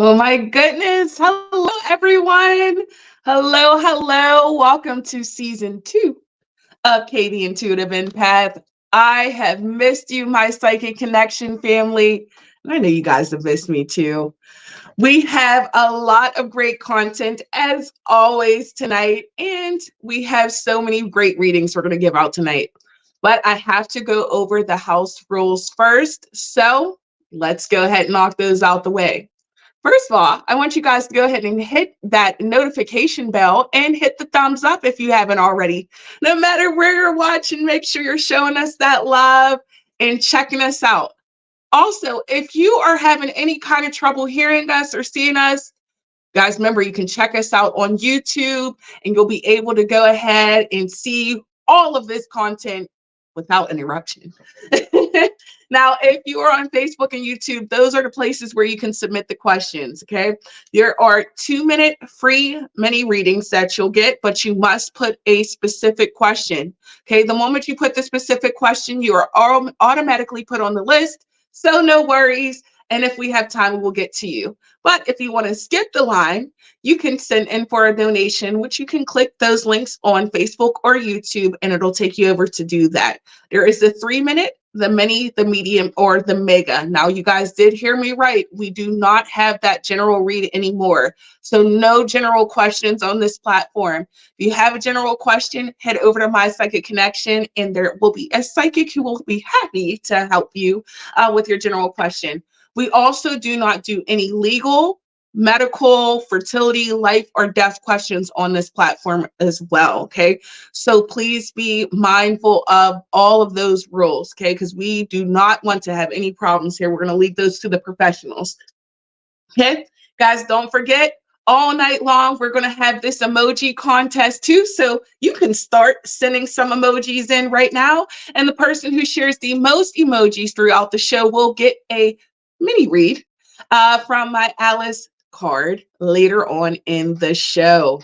Oh my goodness. Hello, everyone. Hello. Welcome to season 2 of Katie Intuitive Empath. I have missed you, my psychic connection family. And I know you guys have missed me too. We have a lot of great content as always tonight, and we have so many great readings we're going to give out tonight. But I have to go over the house rules first. So let's go ahead and knock those out the way. First of all, I want you guys to go ahead and hit that notification bell and hit the thumbs up if you haven't already. No matter where you're watching, make sure you're showing us that love and checking us out. Also, if you are having any kind of trouble hearing us or seeing us, guys, remember you can check us out on YouTube and you'll be able to go ahead and see all of this content without interruption. Now, if you are on Facebook and YouTube, those are the places where you can submit the questions, okay? There are 2-minute free mini readings that you'll get, but you must put a specific question, okay? The moment you put the specific question, you are automatically put on the list, so no worries. And if we have time, we'll get to you. But if you want to skip the line, you can send in for a donation, which you can click those links on Facebook or YouTube, and it'll take you over to do that. There is the 3-minute, the mini, the medium, or the mega. Now, you guys did hear me right. We do not have that general read anymore. So no general questions on this platform. If you have a general question, head over to My Psychic Connection, and there will be a psychic who will be happy to help you with your general question. We also do not do any legal, medical, fertility, life, or death questions on this platform as well, okay? So please be mindful of all of those rules, okay? Because we do not want to have any problems here. We're going to leave those to the professionals, okay? Guys, don't forget, all night long, we're going to have this emoji contest too. So you can start sending some emojis in right now. And the person who shares the most emojis throughout the show will get a mini read from my Alice card later on in the show.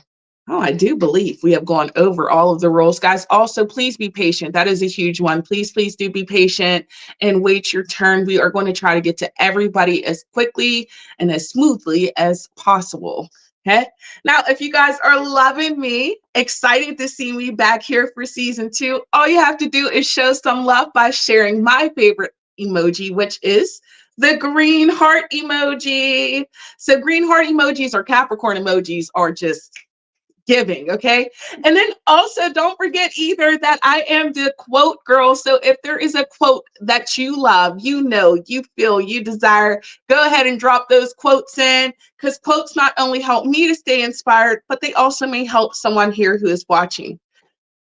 Oh, I do believe we have gone over all of the rules. Guys, also, please be patient. That is a huge one. Please do be patient and wait your turn. We are going to try to get to everybody as quickly and as smoothly as possible. Okay. Now, if you guys are loving me, excited to see me back here for season 2, all you have to do is show some love by sharing my favorite emoji, which is the green heart emoji. So green heart emojis or Capricorn emojis are just giving, okay? And then also don't forget either that I am the quote girl. So if there is a quote that you love, you know, you feel, you desire, go ahead and drop those quotes in, because quotes not only help me to stay inspired, but they also may help someone here who is watching.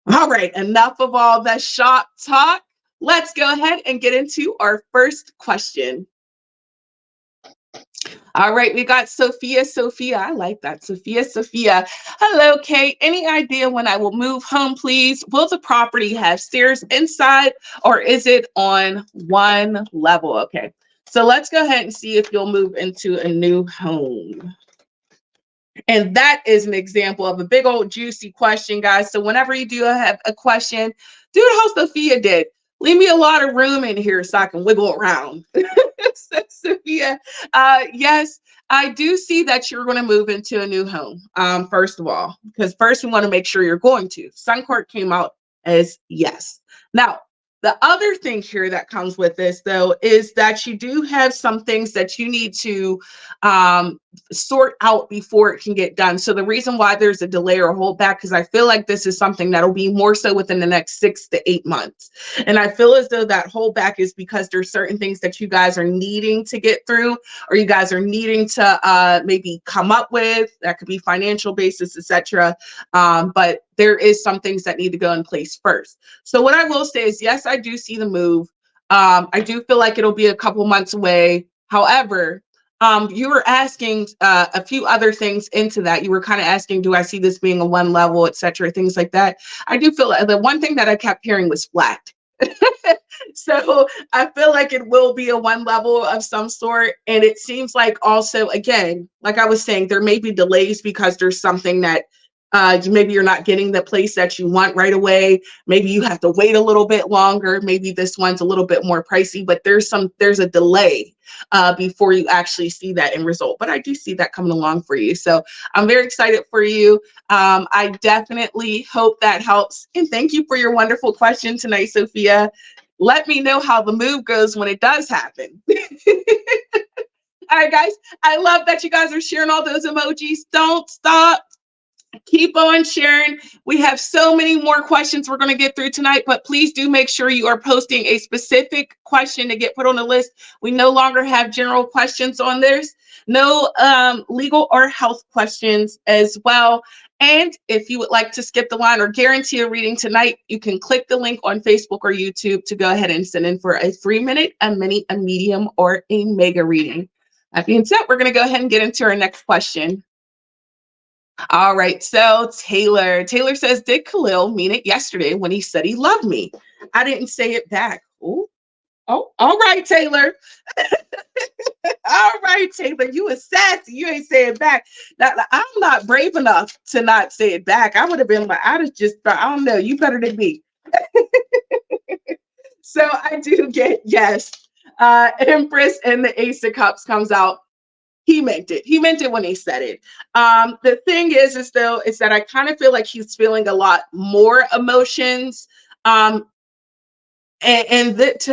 All right, enough of all the shop talk. Let's go ahead and get into our first question. All right, we got Sophia. I like that. Sophia. Hello, Kate. Any idea when I will move home, please? Will the property have stairs inside, or is it on one level? Okay, so let's go ahead and see if you'll move into a new home. And that is an example of a big old juicy question, guys. So whenever you do have a question, do how Sophia did. Leave me a lot of room in here so I can wiggle around. So, Sophia, yes, I do see that you're going to move into a new home, first of all, because first we want to make sure you're going to. Sun Court came out as yes. Now, the other thing here that comes with this, though, is that you do have some things that you need to sort out before it can get done. So the reason why there's a delay or a holdback, because I feel like this is something that'll be more so within the next 6 to 8 months. And I feel as though that holdback is because there's certain things that you guys are needing to get through, or you guys are needing to maybe come up with. That could be financial basis, etc. But there is some things that need to go in place first. So what I will say is, yes, I do see the move. I do feel like it'll be a couple months away. However, you were asking a few other things into that. You were kind of asking, do I see this being a one level, etc., things like that. I do feel like the one thing that I kept hearing was flat. So I feel like it will be a one level of some sort. And it seems like also, again, like I was saying, there may be delays because there's something that Maybe you're not getting the place that you want right away. Maybe you have to wait a little bit longer. Maybe this one's a little bit more pricey, but there's a delay before you actually see that end result. But I do see that coming along for you. So I'm very excited for you. I definitely hope that helps. And thank you for your wonderful question tonight, Sophia. Let me know how the move goes when it does happen. All right, guys. I love that you guys are sharing all those emojis. Don't stop. Keep on sharing. We have so many more questions we're going to get through tonight, but please do make sure you are posting a specific question to get put on the list. We no longer have general questions on this. No legal or health questions as well. And if you would like to skip the line or guarantee a reading tonight, you can click the link on Facebook or YouTube to go ahead and send in for a 3-minute, a mini, a medium, or a mega reading. That being said, we're going to go ahead and get into our next question. All right, so Taylor says, did Khalil mean it yesterday when he said he loved me? I didn't say it back. Ooh. Oh, all right, Taylor. All right, Taylor, you was sassy. You ain't say it back. Now, I'm not brave enough to not say it back. I would have been like, I don't know, you better than me. So I do get yes. Empress and the Ace of Cups comes out. He meant it. He meant it when he said it. The thing is that I kind of feel like he's feeling a lot more emotions. To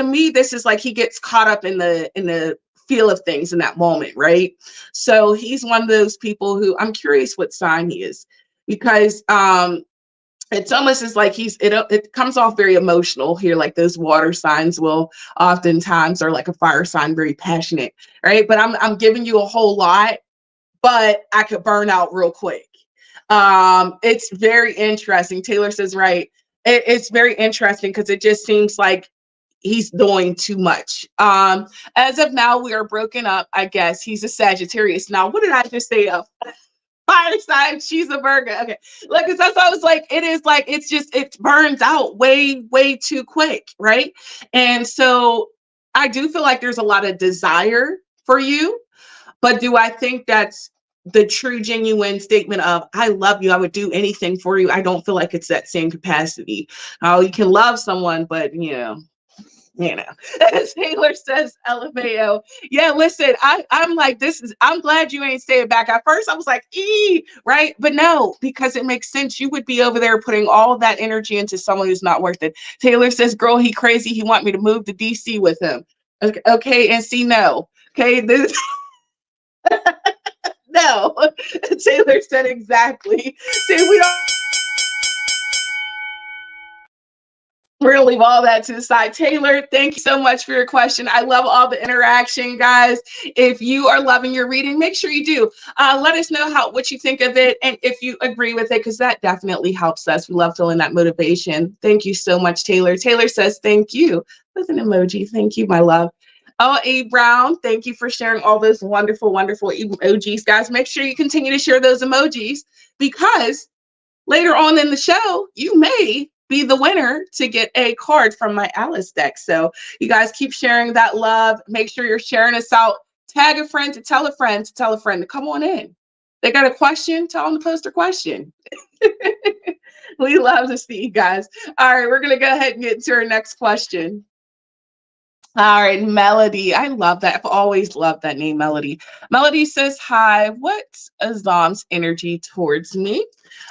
me, this is like he gets caught up in the feel of things in that moment, right? So he's one of those people who I'm curious what sign he is, because it's almost as like it comes off very emotional here, like those water signs will oftentimes, or like a fire sign, very passionate, right? But I'm giving you a whole lot, but I could burn out real quick. It's very interesting. Taylor says, right. It's very interesting because it just seems like he's doing too much. As of now, we are broken up, I guess. He's a Sagittarius. Now, what did I just say? Fire sign, she's a Virgo. Okay, look, that's why I was like, it burns out way too quick, right? And so I do feel like there's a lot of desire for you, but do I think that's the true genuine statement of I love you, I would do anything for you? I don't feel like it's that same capacity. You can love someone, but as Taylor says, LMAO. Yeah, listen, I'm like, I'm glad you ain't say it back. At first, I was like, right? But no, because it makes sense. You would be over there putting all of that energy into someone who's not worth it. Taylor says, girl, he crazy. He want me to move to DC with him. Okay, and see, no. Okay, this. No. Taylor said exactly. See, we don't. We're going to leave all that to the side. Taylor, thank you so much for your question. I love all the interaction, guys. If you are loving your reading, make sure you do. Let us know what you think of it and if you agree with it, because that definitely helps us. We love feeling that motivation. Thank you so much, Taylor. Taylor says, thank you. With an emoji. Thank you, my love. Oh, A. Brown, thank you for sharing all those wonderful, wonderful emojis. Guys, make sure you continue to share those emojis, because later on in the show, you may be the winner to get a card from my Alice deck. So you guys keep sharing that love. Make sure you're sharing us out. Tag a friend to tell a friend to tell a friend to come on in. They got a question, tell them to post their question. We love to see you guys. All right, we're going to go ahead and get to our next question. All right, Melody. I love that. I've always loved that name, Melody. Melody says, hi, what's Azam's energy towards me?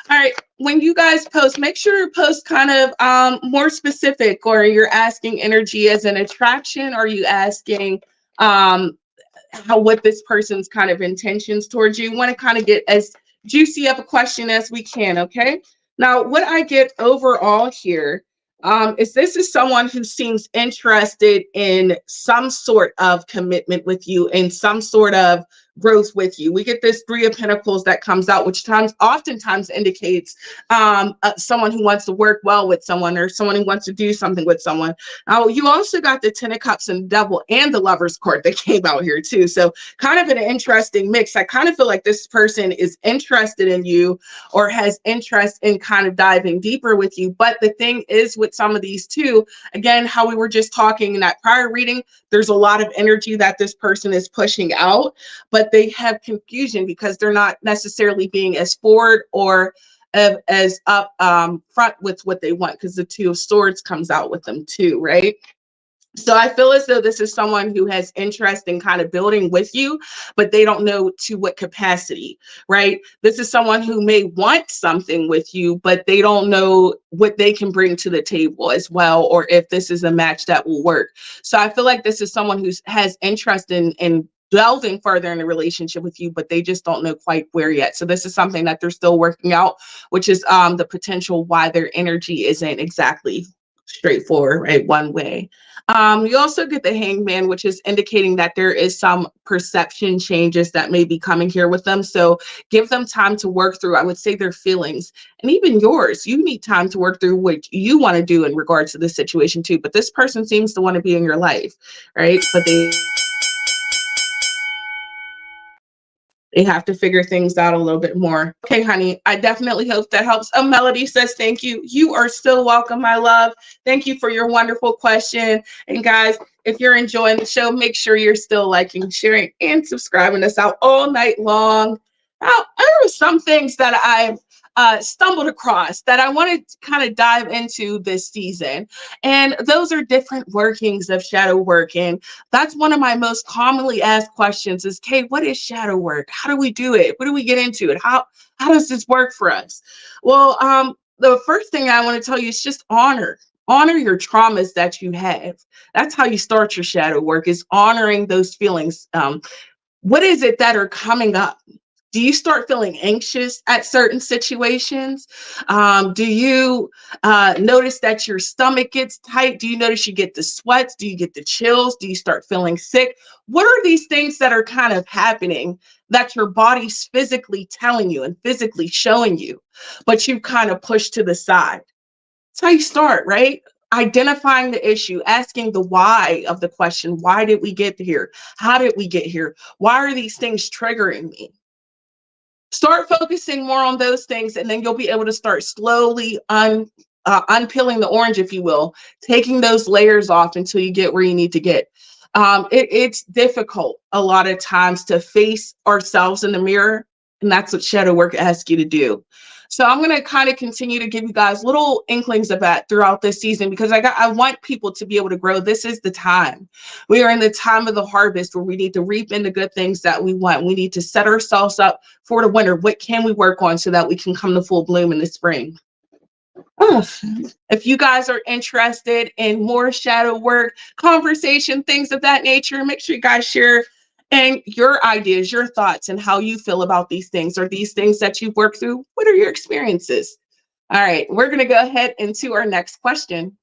All right, when you guys post, make sure you post kind of more specific, or you're asking energy as an attraction, or are you asking what this person's kind of intentions towards you? Want to kind of get as juicy of a question as we can, okay? Now, what I get overall here is this is someone who seems interested in some sort of commitment with you and some sort of growth with you. We get this Three of Pentacles that comes out, which oftentimes indicates someone who wants to work well with someone, or someone who wants to do something with someone. Now, you also got the Ten of Cups and the Devil and the Lover's card that came out here too. So kind of an interesting mix. I kind of feel like this person is interested in you, or has interest in kind of diving deeper with you. But the thing is with some of these too, again, how we were just talking in that prior reading, there's a lot of energy that this person is pushing out, but they have confusion because they're not necessarily being as forward or as up front with what they want, because the Two of Swords comes out with them too, right? So I feel as though this is someone who has interest in kind of building with you, but they don't know to what capacity, right? This is someone who may want something with you, but they don't know what they can bring to the table as well, or if this is a match that will work. So I feel like this is someone who has interest in delving further in a relationship with you, but they just don't know quite where yet. So this is something that they're still working out, which is the potential why their energy isn't exactly straightforward, right? One way. You also get the Hangman, which is indicating that there is some perception changes that may be coming here with them. So give them time to work through, I would say, their feelings, and even yours. You need time to work through what you want to do in regards to this situation too. But this person seems to want to be in your life, right? But they have to figure things out a little bit more. Okay, honey, I definitely hope that helps. Oh, Melody says, thank you. You are still welcome, my love. Thank you for your wonderful question. And guys, if you're enjoying the show, make sure you're still liking, sharing, and subscribing us out all night long. Now, there are some things that I've stumbled across that I wanted to kind of dive into this season. And those are different workings of shadow work. And that's one of my most commonly asked questions is, Kate, what is shadow work? How do we do it? What do we get into it? How does this work for us? Well, the first thing I want to tell you is just honor your traumas that you have. That's how you start your shadow work, is honoring those feelings. What is it that are coming up? Do you start feeling anxious at certain situations? Do you notice that your stomach gets tight? Do you notice you get the sweats? Do you get the chills? Do you start feeling sick? What are these things that are kind of happening that your body's physically telling you and physically showing you, but you kind of push to the side? That's how you start, right? Identifying the issue, asking the why of the question. Why did we get here? How did we get here? Why are these things triggering me? Start focusing more on those things, and then you'll be able to start slowly unpeeling the orange, if you will, taking those layers off until you get where you need to get. It's difficult a lot of times to face ourselves in the mirror, and that's what shadow work asks you to do. So I'm going to kind of continue to give you guys little inklings of that throughout this season, because I want people to be able to grow. This is the time. We are in the time of the harvest where we need to reap in the good things that we want. We need to set ourselves up for the winter. What can we work on so that we can come to full bloom in the spring? Oh, if you guys are interested in more shadow work, conversation, things of that nature, make sure you guys share and your ideas, your thoughts, and how you feel about these things. Are these things that you've worked through? What are your experiences? All right, we're going to go ahead into our next question.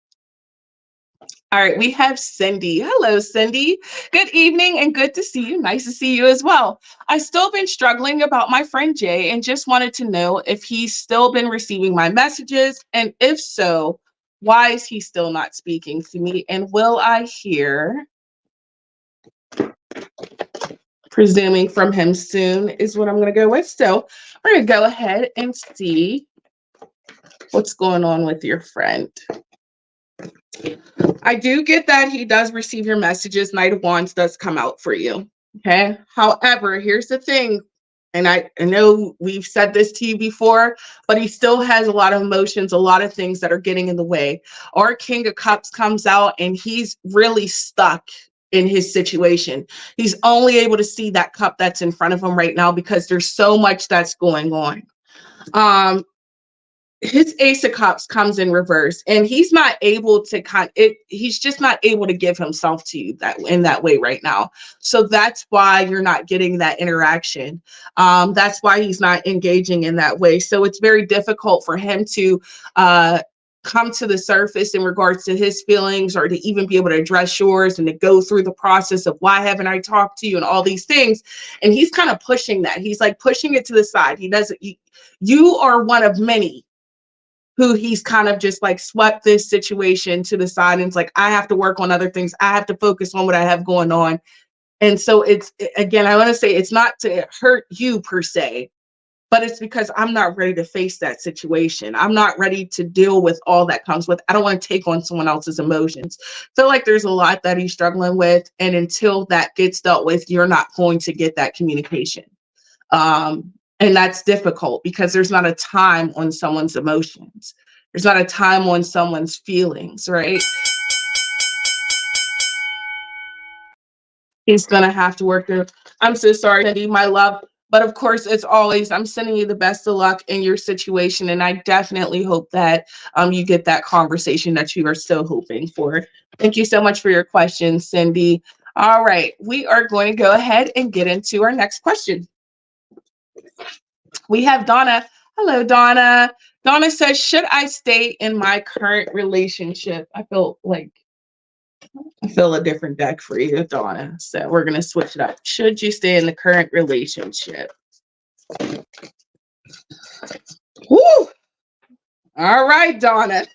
All right, we have Cindy. Hello, Cindy. Good evening and good to see you. Nice to see you as well. I've still been struggling about my friend Jay and just wanted to know if he's still been receiving my messages, and if so, why is he still not speaking to me? And will I hear, presuming from him soon, is what I'm going to go with. So we're going to go ahead and see what's going on with your friend. I do get that he does receive your messages. Knight of Wands does come out for you. Okay. However, here's the thing. And I know we've said this to you before, but he still has a lot of emotions, a lot of things that are getting in the way. Our King of Cups comes out and he's really stuck in his situation. He's only able to see that cup that's in front of him right now because there's so much that's going on. His Ace of Cups comes in reverse, and he's not able to he's just not able to give himself to you that in that way right now. So that's why you're not getting that interaction. That's why he's not engaging in that way. So it's very difficult for him to come to the surface in regards to his feelings, or to even be able to address yours, and to go through the process of why haven't I talked to you and all these things. And he's kind of pushing that. He's like pushing it to the side. He doesn't, you are one of many who he's kind of just like swept this situation to the side, and it's like, I have to work on other things. I have to focus on what I have going on. And so it's, again, I want to say it's not to hurt you per se, but it's because I'm not ready to face that situation. I'm not ready to deal with all that comes with. I don't want to take on someone else's emotions. Feel like there's a lot that he's struggling with. And until that gets dealt with, you're not going to get that communication. And that's difficult because there's not a time on someone's emotions. There's not a time on someone's feelings, right? He's going to have to work through. I'm so sorry, Cindy, my love. But of course, it's always, I'm sending you the best of luck in your situation. And I definitely hope that you get that conversation that you are so hoping for. Thank you so much for your question, Cindy. All right, we are going to go ahead and get into our next question. We have Donna. Hello, Donna. Donna says, should I stay in my current relationship? I feel a different deck for you, Donna. So we're going to switch it up. Should you stay in the current relationship? Woo! All right, Donna.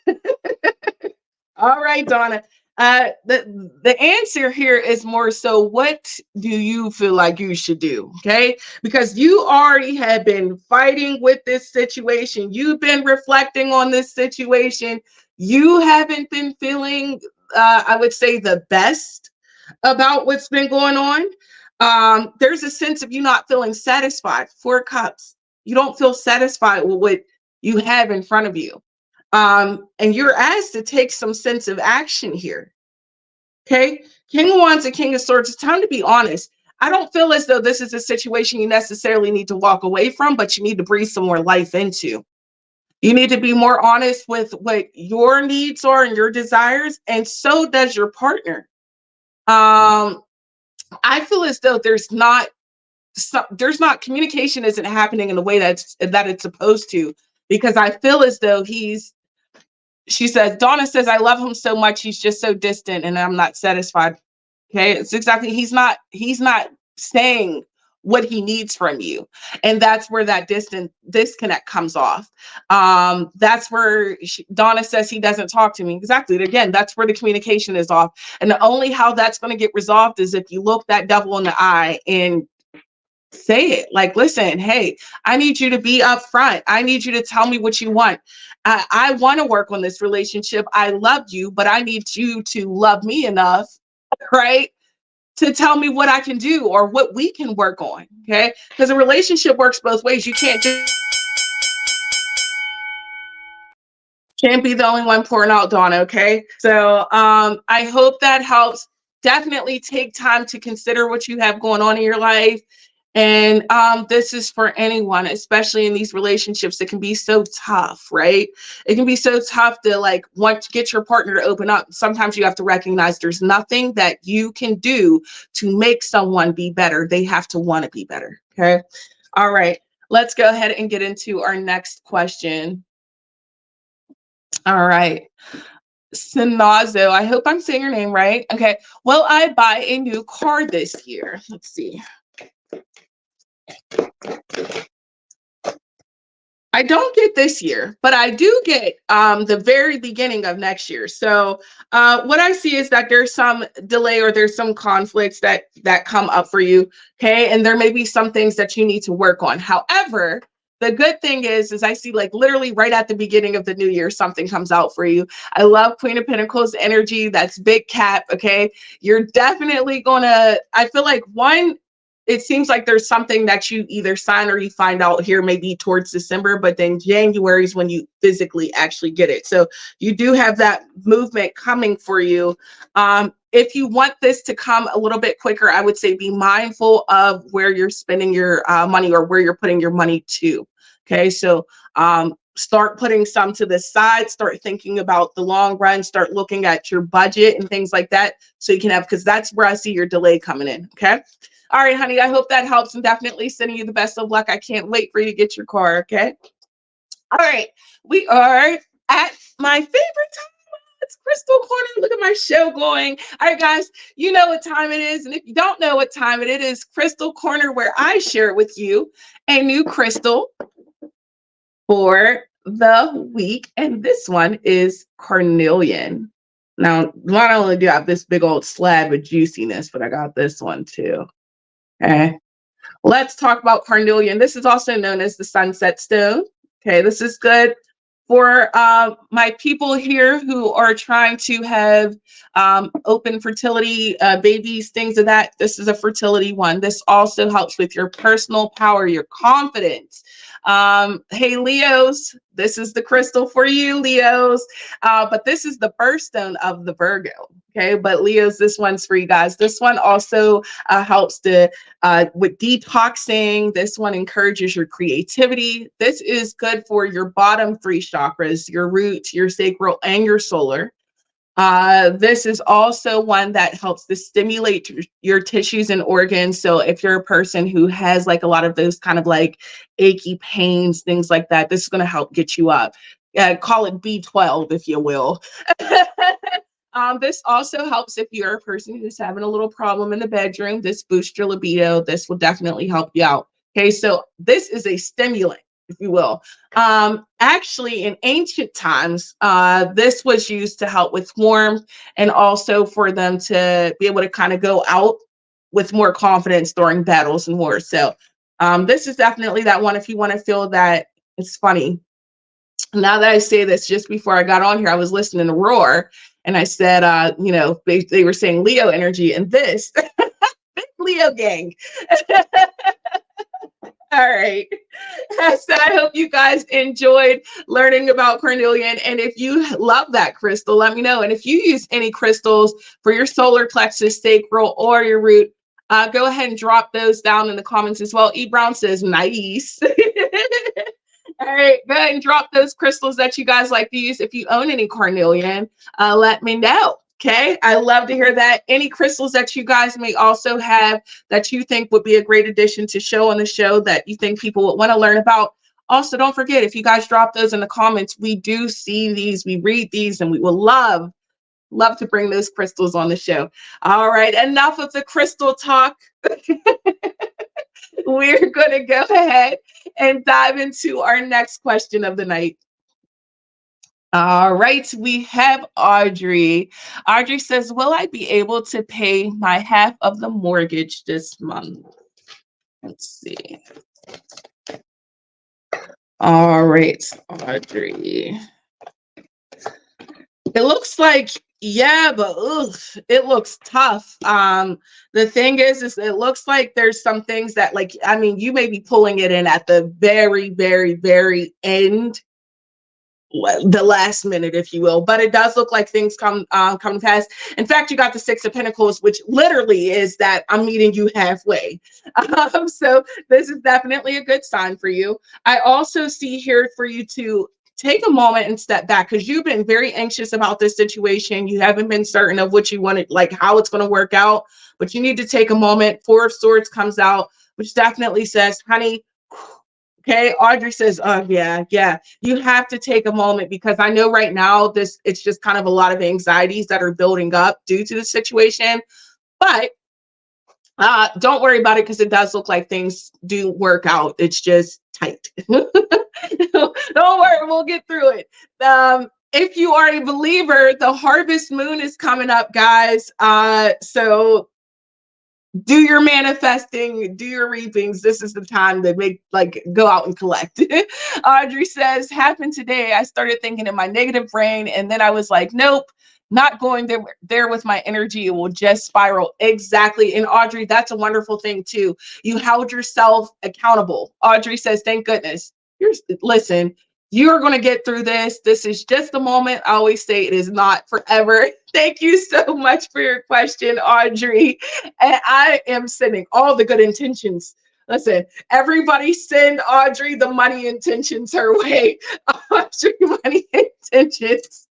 All right, Donna. The answer here is more so, what do you feel like you should do? Okay, because you already have been fighting with this situation. You've been reflecting on this situation. You haven't been feeling, I would say, the best about what's been going on. There's a sense of you not feeling satisfied. 4 cups. You don't feel satisfied with what you have in front of you. And you're asked to take some sense of action here. Okay. King of Wands and King of Swords. It's time to be honest. I don't feel as though this is a situation you necessarily need to walk away from, but you need to breathe some more life into. You need to be more honest with what your needs are and your desires, and so does your partner. I feel as though there's not communication isn't happening in the way that it's supposed to, because I feel as though she says, Donna says, I love him so much, he's just so distant and I'm not satisfied. Okay, it's exactly, he's not saying what he needs from you. And that's where that disconnect comes off. That's where Donna says, he doesn't talk to me. Exactly. Again, that's where the communication is off. And the only how that's going to get resolved is if you look that devil in the eye and say it. Like, listen, hey, I need you to be upfront. I need you to tell me what you want. I want to work on this relationship. I love you, but I need you to love me enough, right, to tell me what I can do or what we can work on. Okay, because a relationship works both ways. You can't be the only one pouring out, Donna. Okay, so I hope that helps. Definitely take time to consider what you have going on in your life. And this is for anyone, especially in these relationships. It can be so tough, right? It can be so tough to want to get your partner to open up. Sometimes you have to recognize there's nothing that you can do to make someone be better. They have to want to be better. Okay. All right. Let's go ahead and get into our next question. All right. Sinazo, I hope I'm saying your name right. Okay. Will I buy a new car this year? Let's see. I don't get this year, but I do get the very beginning of next year. So what I see is that there's some delay or there's some conflicts that come up for you. Okay. And there may be some things that you need to work on. However, the good thing is I see literally right at the beginning of the new year, something comes out for you. I love Queen of Pentacles energy. That's big cap. Okay. You're definitely I feel like it seems like there's something that you either sign or you find out here maybe towards December, but then January is when you physically actually get it. So you do have that movement coming for you. If you want this to come a little bit quicker, I would say be mindful of where you're spending your money or where you're putting your money to. Okay, so start putting some to the side, start thinking about the long run, start looking at your budget and things like that. So you can because that's where I see your delay coming in. Okay. All right, honey, I hope that helps. I'm definitely sending you the best of luck. I can't wait for you to get your car, okay? All right, we are at my favorite time. It's Crystal Corner. Look at my show going. All right, guys, you know what time it is. And if you don't know what time it is, Crystal Corner, where I share with you a new crystal for the week. And this one is carnelian. Now, not only do I have this big old slab of juiciness, but I got this one too. Okay, let's talk about carnelian. This is also known as the sunset stone. Okay, this is good For my people here who are trying to have open fertility, babies, things of that, this is a fertility one. This also helps with your personal power, your confidence. Hey, Leos, this is the crystal for you, Leos. But this is the birthstone of the Virgo. Okay, but Leos, this one's for you guys. This one also helps to with detoxing. This one encourages your creativity. This is good for your bottom three chakras, your root, your sacral, and your solar. This is also one that helps to stimulate your tissues and organs. So if you're a person who has like a lot of those kind of like achy pains, things like that, this is going to help get you up. Call it B12, if you will. This also helps if you're a person who's having a little problem in the bedroom. This boosts your libido. This will definitely help you out. Okay, so this is a stimulant, if you will. Actually, in ancient times, this was used to help with warmth and also for them to be able to kind of go out with more confidence during battles and wars. So this is definitely that one if you want to feel that. It's funny. Now that I say this, just before I got on here, I was listening to Roar and I said, they were saying Leo energy and this Leo gang. All right. So I hope you guys enjoyed learning about carnelian. And if you love that crystal, let me know. And if you use any crystals for your solar plexus, sacral, or your root, go ahead and drop those down in the comments as well. E. Brown says, nice. All right, go ahead and drop those crystals that you guys like to use. If you own any carnelian, let me know. Okay, I love to hear that. Any crystals that you guys may also have that you think would be a great addition to show on the show that you think people would want to learn about. Also, don't forget, if you guys drop those in the comments, we do see these, we read these, and we will love to bring those crystals on the show. All right, enough of the crystal talk. We're going to go ahead and dive into our next question of the night. All right, we have Audrey. Audrey says, will I be able to pay my half of the mortgage this month? Let's see. All right, Audrey. It looks like, yeah, but it looks tough. The thing is it looks like there's some things that, like, I mean, you may be pulling it in at the very, very, very end, the last minute, if you will, but it does look like things come to pass. In fact, you got the Six of Pentacles, which literally is that I'm meeting you halfway. So this is definitely a good sign for you. I also see here for you to take a moment and step back because you've been very anxious about this situation. You haven't been certain of what you wanted, like how it's going to work out, but you need to take a moment. Four of Swords comes out, which definitely says, honey, okay, Audrey says, yeah. You have to take a moment because I know right now it's just kind of a lot of anxieties that are building up due to the situation. But don't worry about it because it does look like things do work out. It's just tight. Don't worry, we'll get through it. If you are a believer, the harvest moon is coming up, guys. So do your manifesting, do your reapings. This is the time to go out and collect. Audrey says, happened today. I started thinking in my negative brain, and then I was like, nope, not going there with my energy. It will just spiral. Exactly. And Audrey, that's a wonderful thing too. You held yourself accountable. Audrey says, thank goodness. Listen, you're going to get through this. This is just a moment. I always say it is not forever. Thank you so much for your question, Audrey. And I am sending all the good intentions. Listen, everybody send Audrey the money intentions her way. Audrey, money intentions.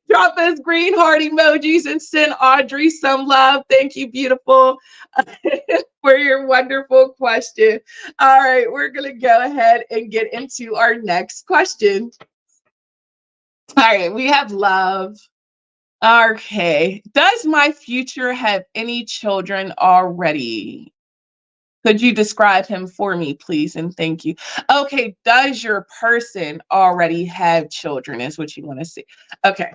Drop those green heart emojis and send Audrey some love. Thank you, beautiful, for your wonderful question. All right, we're going to go ahead and get into our next question. All right, we have Love. Okay. Does my future have any children already? Could you describe him for me, please? And thank you. Okay. Does your person already have children is what you want to see. Okay.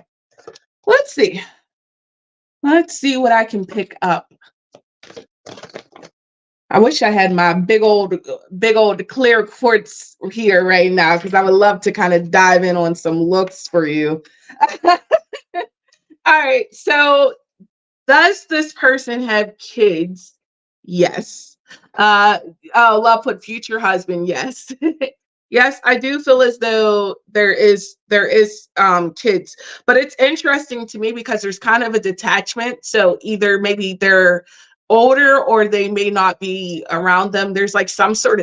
Let's see. Let's see what I can pick up. I wish I had my big old clear quartz here right now, because I would love to kind of dive in on some looks for you. All right. So, does this person have kids? Yes. Oh, love put future husband. Yes. Yes, I do feel as though there is kids, but it's interesting to me because there's kind of a detachment. So either maybe they're older or they may not be around them. There's like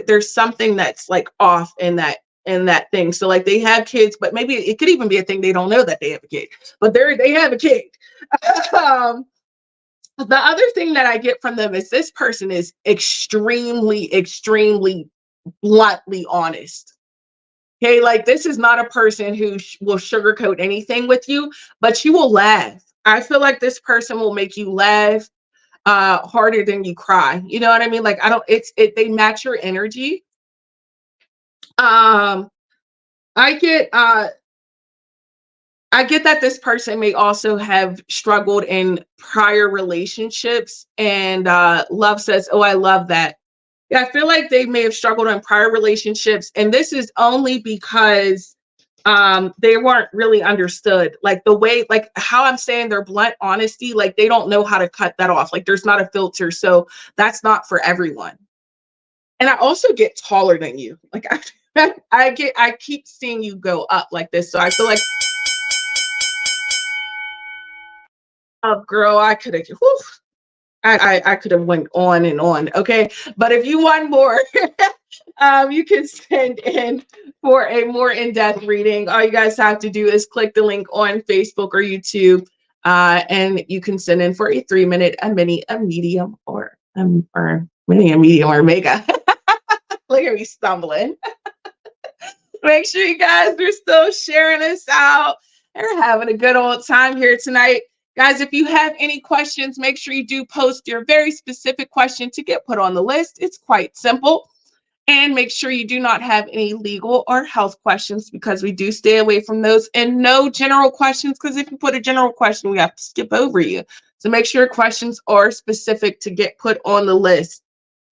there's something that's like off in that thing. So like they have kids, but maybe it could even be a thing they don't know that they have a kid, but they have a kid. um, the other thing that I get from them is this person is extremely, extremely bluntly honest. Okay, like this is not a person who will sugarcoat anything with you, but she will laugh. I feel like this person will make you laugh harder than you cry. You know what I mean? Like I don't. They match your energy. Um, I get I get that this person may also have struggled in prior relationships, and love says, "Oh, I love that." Yeah, I feel like they may have struggled in prior relationships, and this is only because they weren't really understood. Like the way, like how I'm saying their blunt honesty, like they don't know how to cut that off. Like there's not a filter, so that's not for everyone. And I also get taller than you. Like I keep seeing you go up like this, so I feel like, oh, girl, I could have. I could have went on and on. Okay, but if you want more, you can send in for a more in-depth reading. All you guys have to do is click the link on Facebook or YouTube, and you can send in for a 3-minute, a mini, a medium, or mini, a medium, or mega. Look at me stumbling. Make sure you guys are still sharing us out. We're having a good old time here tonight. Guys, if you have any questions, make sure you do post your very specific question to get put on the list. It's quite simple. And make sure you do not have any legal or health questions, because we do stay away from those. And no general questions, because if you put a general question, we have to skip over you. So make sure your questions are specific to get put on the list.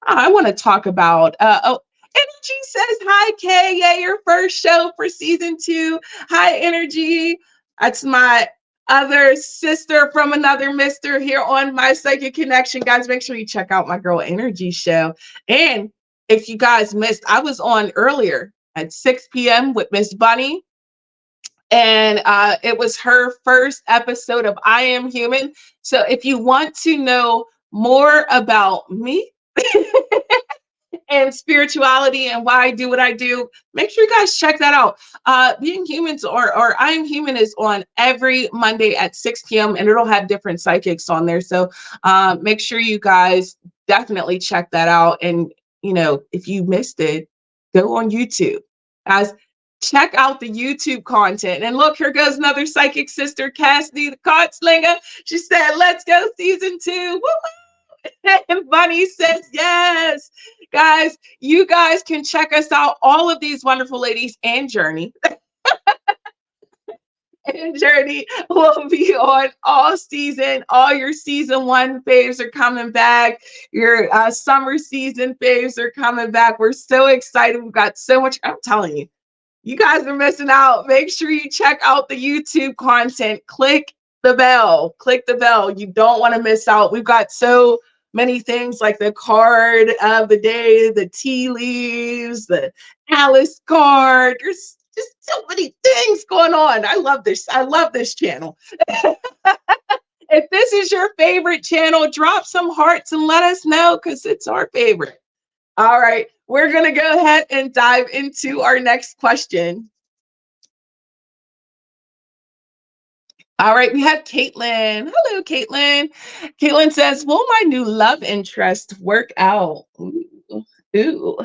I want to talk about, Energy says, hi, Kay. Yeah, your first show for season 2. Hi, Energy. That's my other sister from another mister here on My Psychic Connection. Guys, make sure you check out my girl Energy show. And if you guys missed, I was on earlier at 6 p.m. with Miss Bunny. And it was her first episode of I Am Human. So if you want to know more about me, and spirituality and why I do what I do, make sure you guys check that out. Being Humans or I Am Human is on every Monday at 6 p.m. and it'll have different psychics on there. So make sure you guys definitely check that out. And, you know, if you missed it, go on YouTube. Guys, check out the YouTube content. And look, here goes another psychic sister, Cassidy the Card Slinger. She said, let's go season 2. Woo-hoo! And Bunny says, yes. Guys, you guys can check us out, all of these wonderful ladies, and Journey. And Journey will be on all season. All your season 1 faves are coming back. Your summer season faves are coming back. We're so excited. We've got so much. I'm telling you, you guys are missing out. Make sure you check out the YouTube content. Click the bell. Click the bell. You don't want to miss out. We've got so many things like the card of the day, the tea leaves, the Alice card. There's just so many things going on. I love this. I love this channel. If this is your favorite channel, drop some hearts and let us know, because it's our favorite. All right, we're going to go ahead and dive into our next question. All right, we have Caitlin. Hello, Caitlin. Caitlin says, will my new love interest work out? Ooh.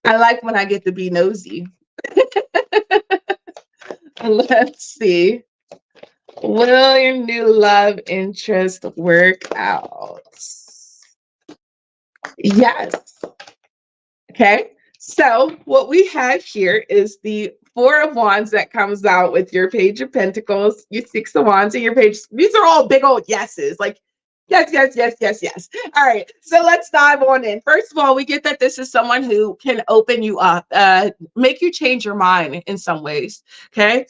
I like when I get to be nosy. Let's see. Will your new love interest work out? Yes. Okay, so what we have here is the 4 of Wands that comes out with your Page of Pentacles, your 6 of Wands, and your Page. These are all big old yeses. Like, Yes, yes, yes, yes, yes. All right. So let's dive on in. First of all, we get that this is someone who can open you up, make you change your mind in some ways. Okay.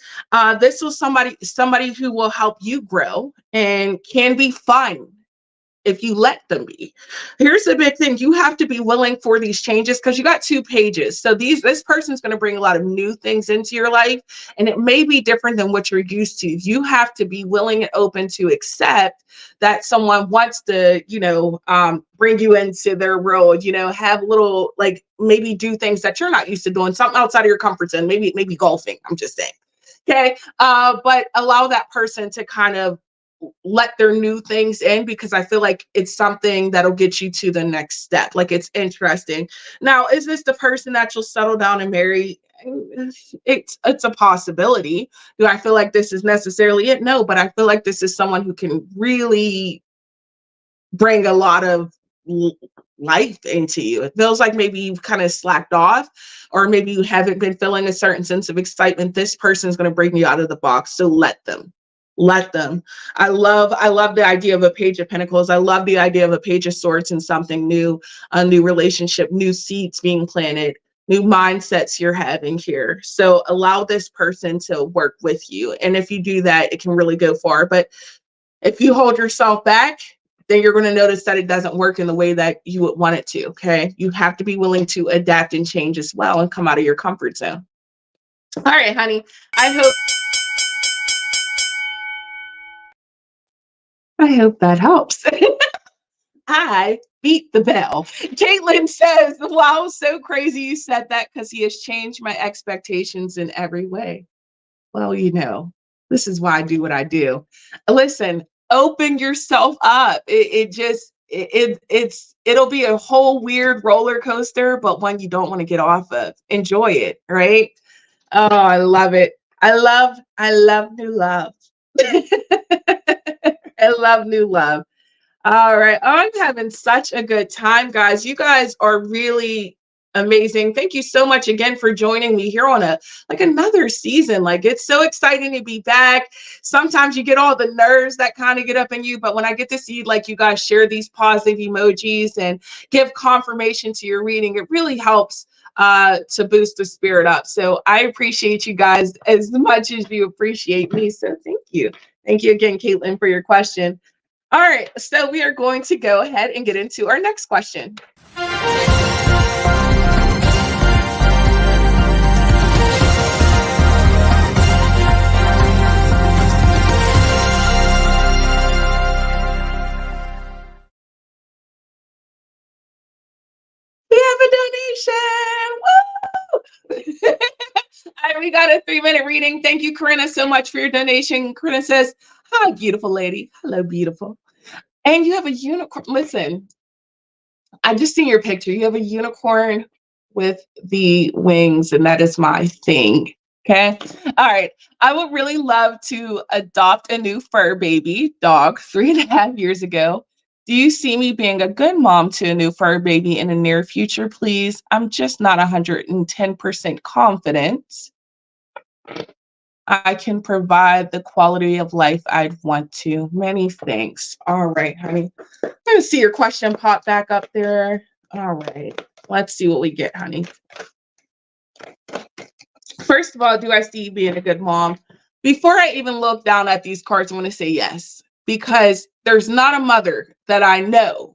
This was somebody who will help you grow and can be fun if you let them be. Here's the big thing. You have to be willing for these changes because you got 2 pages. So this person's going to bring a lot of new things into your life, and it may be different than what you're used to. You have to be willing and open to accept that someone wants to, bring you into their world, have little, like, maybe do things that you're not used to doing, something outside of your comfort zone, maybe golfing. I'm just saying. Okay. But allow that person to kind of let their new things in, because I feel like it's something that'll get you to the next step. Like, it's interesting. Now, is this the person that you'll settle down and marry? It's a possibility. Do I feel like this is necessarily it? No, but I feel like this is someone who can really bring a lot of life into you. It feels like maybe you've kind of slacked off, or maybe you haven't been feeling a certain sense of excitement. This person is going to bring you out of the box. So let them. Let them. I love the idea of a page of pentacles. I love the idea of a page of swords and something new, a new relationship, new seeds being planted, new mindsets you're having here. So allow this person to work with you. And if you do that, it can really go far. But if you hold yourself back, then you're going to notice that it doesn't work in the way that you would want it to. Okay. You have to be willing to adapt and change as well and come out of your comfort zone. All right, honey. I hope that helps. I beat the bell. Caitlin says, wow, so crazy you said that, because he has changed my expectations in every way. Well, this is why I do what I do. Listen, open yourself up. It'll be a whole weird roller coaster, but one you don't want to get off of. Enjoy it, right? Oh, I love it. I love new love. I love new love. All right. I'm having such a good time, guys. You guys are really amazing. Thank you so much again for joining me here on another season. Like, it's so exciting to be back. Sometimes you get all the nerves that kind of get up in you, but when I get to see, like, you guys share these positive emojis and give confirmation to your reading, it really helps to boost the spirit up. So I appreciate you guys as much as you appreciate me. So thank you. Thank you again, Caitlin, for your question. All right, so we are going to go ahead and get into our next question. We have a donation. Woo! All right, we got a 3-minute reading. Thank you, Corinna, so much for your donation. Corinna says, hi, beautiful lady. Hello, beautiful. And you have a unicorn. Listen, I just seen your picture. You have a unicorn with the wings, and that is my thing. Okay. All right. I would really love to adopt a new fur baby dog 3.5 years ago. Do you see me being a good mom to a new fur baby in the near future, please? I'm just not 110% confident I can provide the quality of life I'd want to. Many thanks. All right, honey. I'm going to see your question pop back up there. All right. Let's see what we get, honey. First of all, do I see you being a good mom? Before I even look down at these cards, I want to say yes, because there's not a mother that I know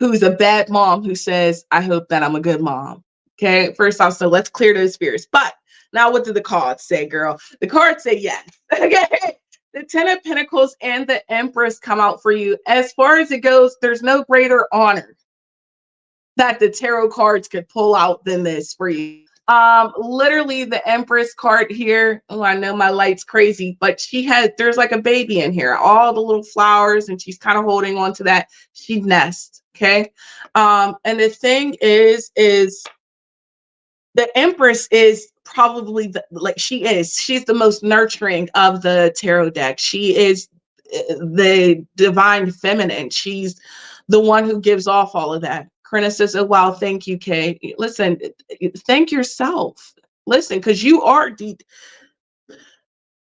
who's a bad mom who says, I hope that I'm a good mom. Okay. First off, so let's clear those fears. But now, what do the cards say, girl? The cards say yes. Okay. The 10 of Pentacles and the Empress come out for you. As far as it goes, there's no greater honor that the tarot cards could pull out than this for you. Literally the Empress card here. Oh, I know my light's crazy, but there's like a baby in here, all the little flowers, and she's kind of holding on to that. She nests. Okay. And the thing is the Empress is probably she's the most nurturing of the tarot deck. She is the divine feminine. She's the one who gives off all of that. Corinna says, oh, wow, thank you, Kay. Listen, thank yourself. Listen, because you are deep.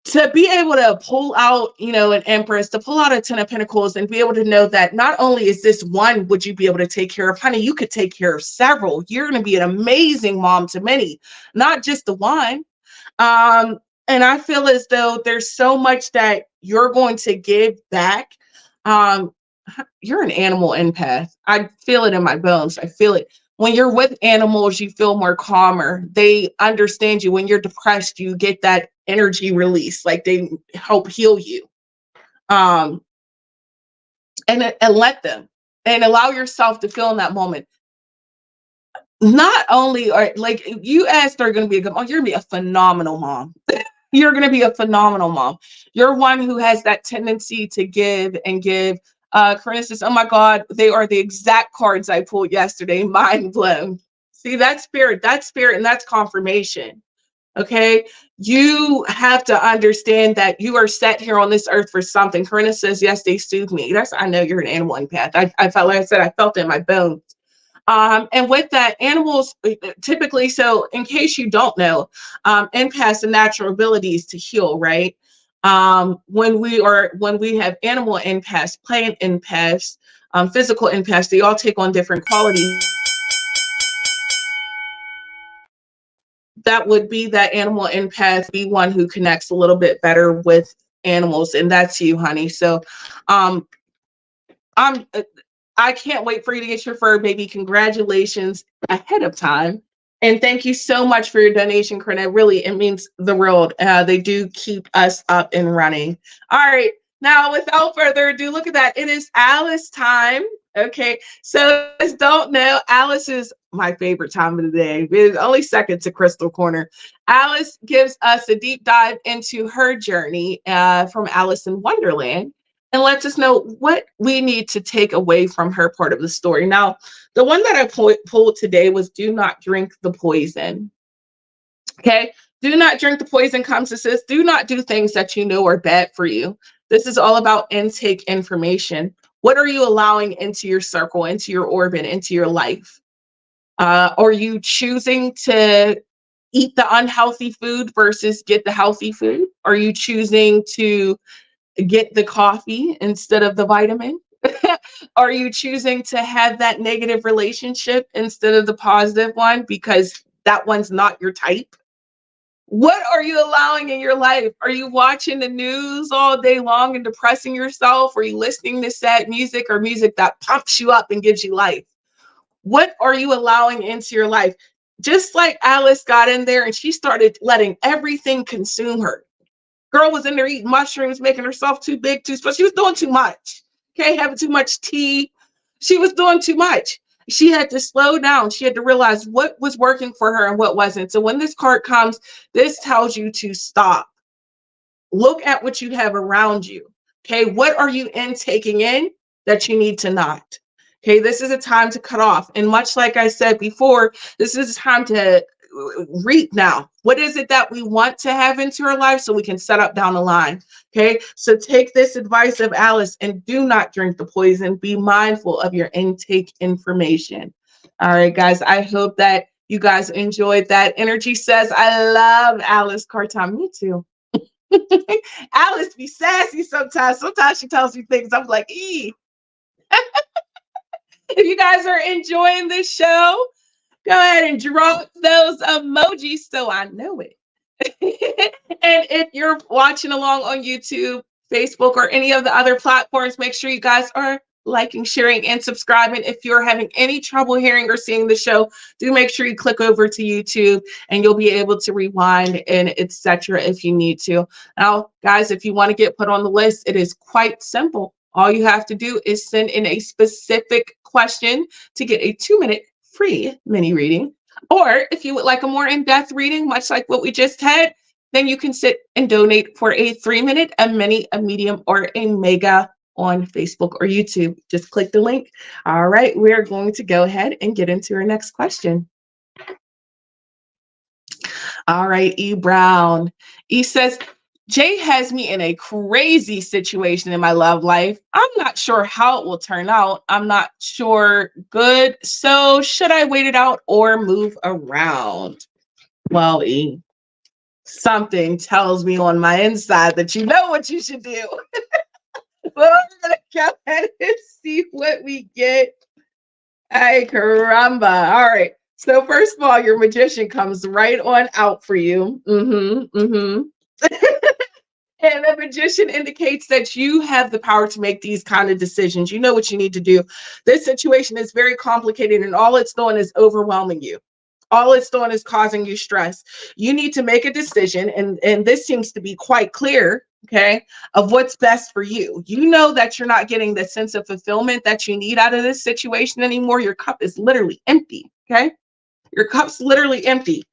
to be able to pull out, an Empress, to pull out a Ten of Pentacles and be able to know that not only is this one would you be able to take care of, honey, you could take care of several. You're going to be an amazing mom to many, not just the one. Um, and I feel as though there's so much that you're going to give back. Um, you're an animal empath. I feel it in my bones. I feel it. When you're with animals, you feel more calmer. They understand you. When you're depressed, you get that energy release. Like they help heal you. Um, and let them and allow yourself to feel in that moment. Not only are like you asked, are going to be a good mom, you're going to be a phenomenal mom. You're going to be a phenomenal mom. You're one who has that tendency to give and give. Corinne says, oh my God, they are the exact cards I pulled yesterday. Mind blown. See, that's spirit, and that's confirmation. Okay. You have to understand that you are set here on this earth for something. Corinne says, yes, they soothe me. I know you're an animal empath. I felt, like I said, I felt it in my bones. And with that, animals typically, so in case you don't know, empaths and natural abilities to heal, right? When we have animal empaths, plant empaths, physical empaths, they all take on different qualities. That would be that animal empath, be one who connects a little bit better with animals, and that's you, honey. So, um, I'm I can't wait for you to get your fur baby. Congratulations ahead of time. And thank you so much for your donation, Corinne. Really, it means the world. They do keep us up and running. All right. Now, without further ado, look at that. It is Alice time. Okay. So, just don't know, Alice is my favorite time of the day. It's only second to Crystal Corner. Alice gives us a deep dive into her journey from Alice in Wonderland and lets us know what we need to take away from her part of the story. Now, the one that I pulled today was do not drink the poison. Okay. Do not drink the poison comes to says, do not do things that you know are bad for you. This is all about intake information. What are you allowing into your circle, into your orbit, into your life? Are you choosing to eat the unhealthy food versus get the healthy food? Are you choosing to get the coffee instead of the vitamin? Are you choosing to have that negative relationship instead of the positive one because that one's not your type? What are you allowing in your life? Are you watching the news all day long and depressing yourself? Are you listening to sad music or music that pumps you up and gives you life? What are you allowing into your life? Just like Alice got in there and she started letting everything consume her. Girl was in there eating mushrooms, making herself too big, too special. She was doing too much. Okay, having too much tea. She was doing too much. She had to slow down. She had to realize what was working for her and what wasn't. So when this card comes, this tells you to stop. Look at what you have around you. Okay, what are you taking in that you need to not? Okay, this is a time to cut off. And much like I said before, this is a time to reap now. What is it that we want to have into our life so we can set up down the line? Okay, so take this advice of Alice and do not drink the poison. Be mindful of your intake information. All right, guys, I hope that you guys enjoyed that. Energy says, I love Alice Carton. Me too. Alice be sassy sometimes. Sometimes she tells me things I'm like, ee. If you guys are enjoying this show, go ahead and drop those emojis so I know it. And if you're watching along on YouTube, Facebook, or any of the other platforms, make sure you guys are liking, sharing, and subscribing. If you're having any trouble hearing or seeing the show, do make sure you click over to YouTube and you'll be able to rewind and etc. if you need to. Now, guys, if you want to get put on the list, it is quite simple. All you have to do is send in a specific question to get a 2-minute free mini reading. Or if you would like a more in-depth reading, much like what we just had, then you can sit and donate for a 3-minute, a mini, a medium, or a mega on Facebook or YouTube. Just click the link. All right, we're going to go ahead and get into our next question. All right, E. Brown. E says, Jay has me in a crazy situation in my love life. I'm not sure how it will turn out. I'm not sure good. So should I wait it out or move around? Well, E, Something tells me on my inside that you know what you should do. Well, we're gonna go ahead and see what we get. Ay, caramba. All right. So first of all, your magician comes right on out for you. And the magician indicates that you have the power to make these kind of decisions. You know what you need to do. This situation is very complicated, and all it's doing is overwhelming you. All it's doing is causing you stress. You need to make a decision, and this seems to be quite clear, okay, of what's best for you. You know that you're not getting the sense of fulfillment that you need out of this situation anymore. Your cup is literally empty, okay? Your cup's literally empty.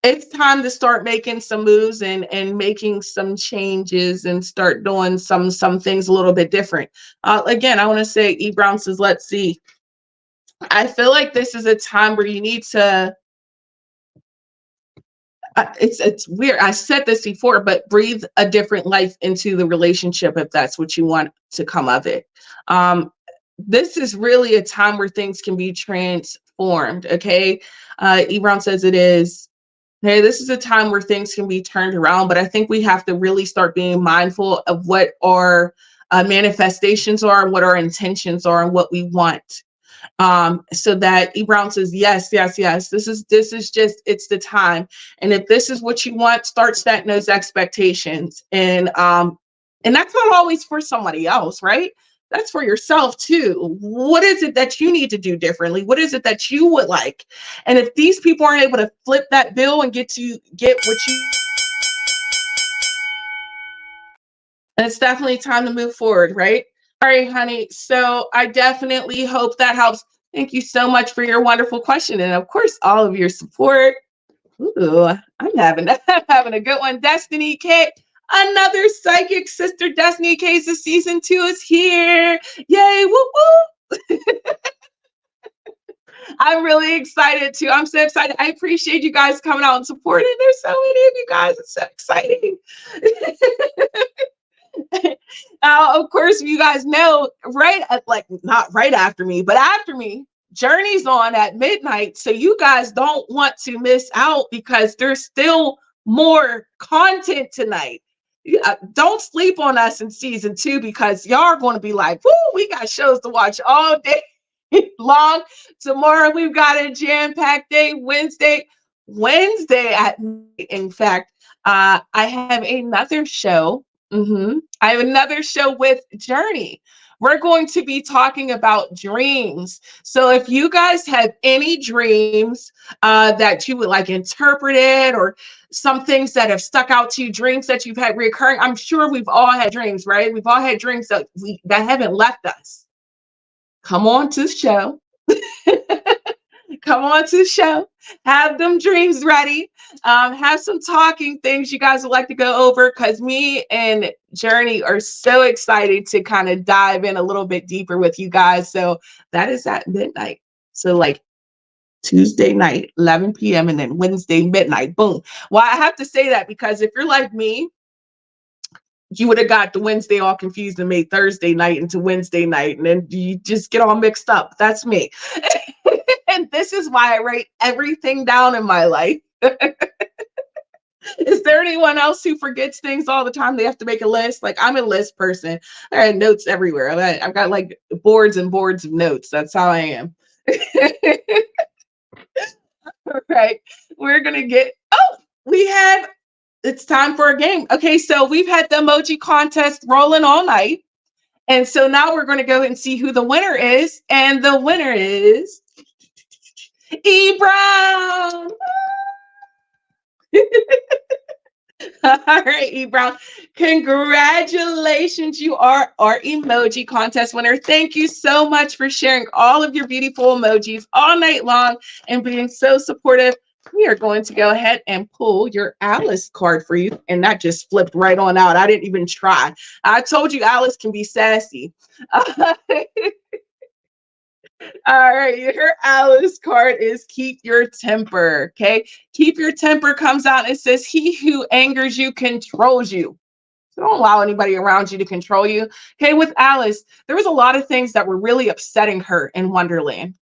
It's time to start making some moves and making some changes and start doing some things a little bit different. Again, I want to say E. Brown says, let's see. I feel like this is a time where you need to, it's weird. I said this before, but breathe a different life into the relationship if that's what you want to come of it. This is really a time where things can be transformed, okay? E. Brown says it is. Hey, this is a time where things can be turned around, but I think we have to really start being mindful of what our manifestations are, what our intentions are, and what we want. So that E. Brown says, yes, yes, yes. This is just, it's the time. And if this is what you want, start setting those expectations. And that's not always for somebody else, right? That's for yourself too. What is it that you need to do differently? What is it that you would like? And if these people aren't able to flip that bill and get what you, and it's definitely time to move forward, right? All right, honey. So I definitely hope that helps. Thank you so much for your wonderful question. And of course, all of your support. Ooh, I'm having having a good one. Destiny K, another psychic sister. Destiny K's the season 2 is here. Yay! Woo woo! I'm really excited too. I'm so excited. I appreciate you guys coming out and supporting. There's so many of you guys. It's so exciting. Now, of course, you guys know, right at, like, not right after me, but after me, Journey's on at midnight. So you guys don't want to miss out because there's still more content tonight. Don't sleep on us in season 2 because y'all are going to be like, whoo, we got shows to watch all day long. Tomorrow we've got a jam-packed day. Wednesday at night, in fact, I have another show. I have another show with Journey. We're going to be talking about dreams. So if you guys have any dreams that you would like interpreted, or some things that have stuck out to you, dreams that you've had recurring, I'm sure we've all had dreams, right? We've all had dreams that haven't left us. Come on to the show. Come on to the show. Have them dreams ready. Have some talking things you guys would like to go over, because me and Journey are so excited to kind of dive in a little bit deeper with you guys. So that is at midnight. So like Tuesday night, 11 p.m. and then Wednesday midnight. Boom. Well, I have to say that because if you're like me, you would have got the Wednesday all confused and made Thursday night into Wednesday night, and then you just get all mixed up. That's me. And this is why I write everything down in my life. Is there anyone else who forgets things all the time? They have to make a list. Like, I'm a list person. I have notes everywhere. I've got like boards and boards of notes. That's how I am. All right. We're going to get, it's time for a game. Okay. So we've had the emoji contest rolling all night. And so now we're going to go and see who the winner is. And the winner is E. Brown. All right, E. Brown. Congratulations. You are our emoji contest winner. Thank you so much for sharing all of your beautiful emojis all night long and being so supportive. We are going to go ahead and pull your Alice card for you. And that just flipped right on out. I didn't even try. I told you Alice can be sassy. All right, your Alice card is keep your temper, okay? Keep your temper comes out and it says, he who angers you controls you. So don't allow anybody around you to control you. Okay, with Alice, there was a lot of things that were really upsetting her in Wonderland.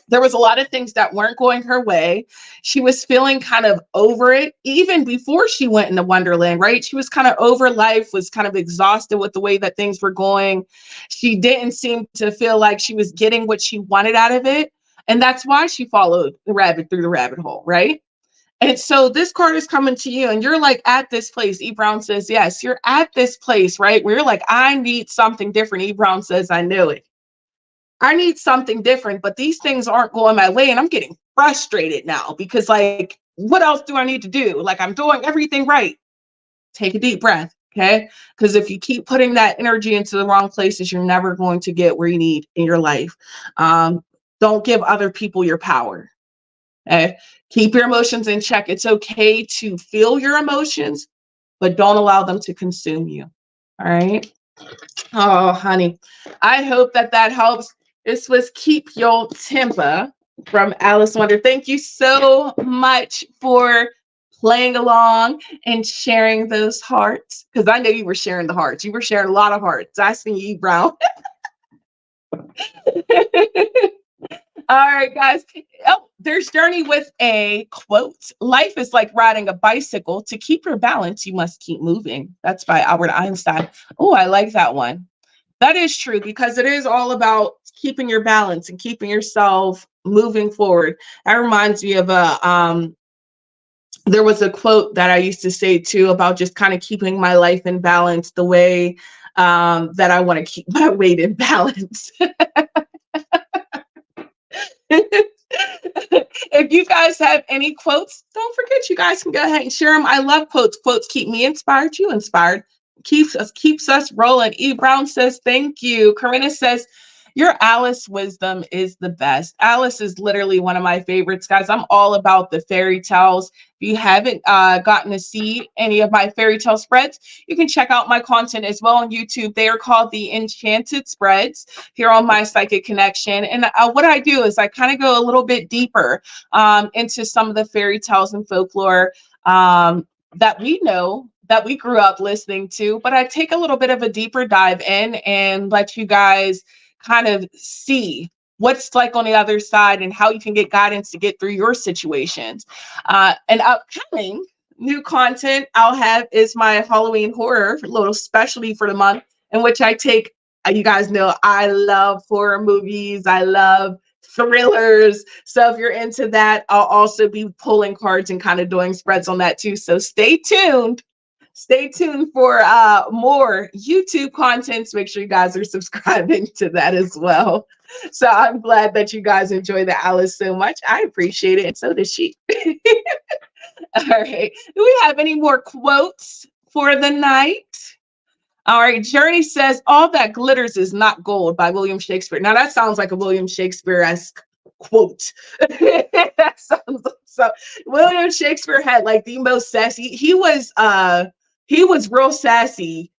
There was a lot of things that weren't going her way. She was feeling kind of over it even before she went into Wonderland, right? She was kind of over life, was kind of exhausted with the way that things were going. She didn't seem to feel like she was getting what she wanted out of it. And that's why she followed the rabbit through the rabbit hole, right? And so this card is coming to you, and you're like at this place. E. Brown says, yes, you're at this place, right? Where you're like, I need something different. E. Brown says, I knew it. I need something different, but these things aren't going my way. And I'm getting frustrated now because, like, what else do I need to do? Like, I'm doing everything right. Take a deep breath. Okay. Because if you keep putting that energy into the wrong places, you're never going to get where you need in your life. Don't give other people your power. Okay. Keep your emotions in check. It's okay to feel your emotions, but don't allow them to consume you. All right. Oh, honey, I hope that that helps. This was Keep Your Temper from Alice Wonder. Thank you so much for playing along and sharing those hearts, because I know you were sharing the hearts. You were sharing a lot of hearts. I see you, Brown. All right, guys. Oh, there's Journey with a quote. Life is like riding a bicycle. To keep your balance, you must keep moving. That's by Albert Einstein. Oh, I like that one. That is true, because it is all about keeping your balance and keeping yourself moving forward. That reminds me of there was a quote that I used to say too about just kind of keeping my life in balance the way that I want to keep my weight in balance. If you guys have any quotes, don't forget, you guys can go ahead and share them. I love quotes. Quotes keep me inspired, you inspired. Keeps us rolling. E. Brown says, thank you. Corinna says, your Alice wisdom is the best. Alice is literally one of my favorites, guys. I'm all about the fairy tales. If you haven't gotten to see any of my fairy tale spreads, you can check out my content as well on YouTube. They are called the Enchanted Spreads here on My Psychic Connection. And what I do is I kind of go a little bit deeper into some of the fairy tales and folklore that we know, that we grew up listening to, but I take a little bit of a deeper dive in and let you guys kind of see what's like on the other side and how you can get guidance to get through your situations. And upcoming new content I'll have is my Halloween horror little specialty for the month, in which I take, you guys know I love horror movies. I love thrillers. So if you're into that, I'll also be pulling cards and kind of doing spreads on that too. So stay tuned. Stay tuned for more YouTube content. Make sure you guys are subscribing to that as well. So I'm glad that you guys enjoy the Alice so much. I appreciate it, and so does she. All right. Do we have any more quotes for the night? All right. Journey says, all that glitters is not gold, by William Shakespeare. Now that sounds like a William Shakespeare-esque quote. That sounds so. William Shakespeare had like the most sassy. He was real sassy.